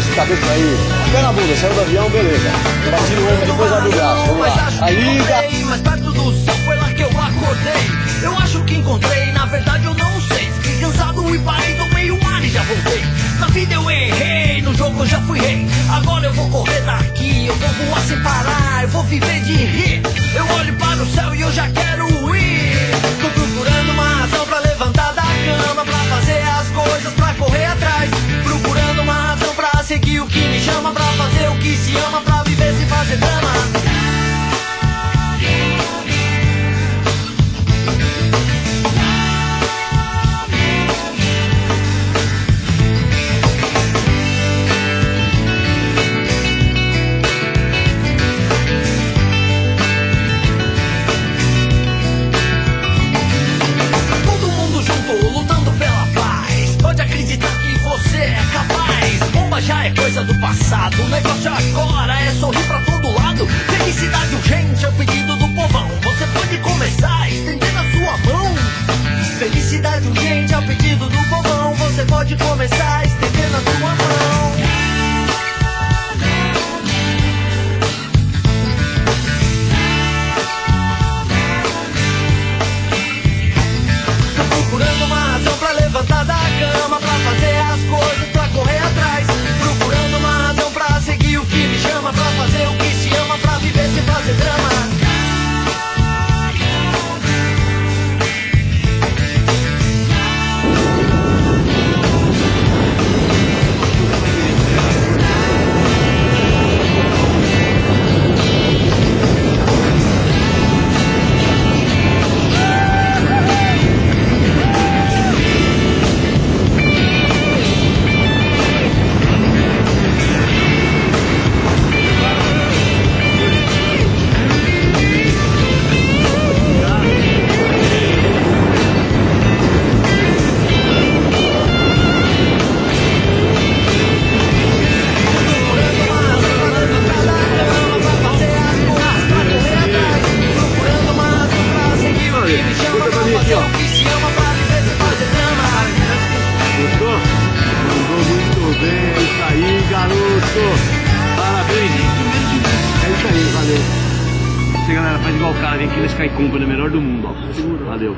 isso, cabeça aí. Pé na bunda, saiu do avião, beleza. Bati no ombro, depois abre o braço, vamos lá. Aí liga. Mas perto do céu foi lá que eu acordei. Eu acho que encontrei, na verdade eu não sei. Fiquei cansado e parei do meio mar e já voltei. Na vida eu errei, no jogo eu já fui rei. Agora eu vou correr daqui, eu vou voar sem parar, eu vou viver de rir. Eu olho para o céu e eu já quero ir. Tô procurando uma razão pra levantar da cama, pra fazer as coisas, pra correr atrás. Procurando uma razão pra seguir o que me chama, pra fazer o que se ama, pra viver sem fazer drama. Já é coisa do passado, o negócio agora é sorrir pra todo lado. Felicidade urgente é o pedido do povão. Você pode começar estendendo a sua mão. Felicidade urgente é o pedido do povão. Você pode começar estendendo a sua mão. Tô procurando uma razão pra levantar da cama, pra fazer as coisas, pra correr atrás. Procurando uma razão pra seguir o que me chama, pra fazer o que se ama, pra viver sem fazer drama. Galera, faz igual o cara, vem aqui na Sky Company, a melhor do mundo, ó. Valeu.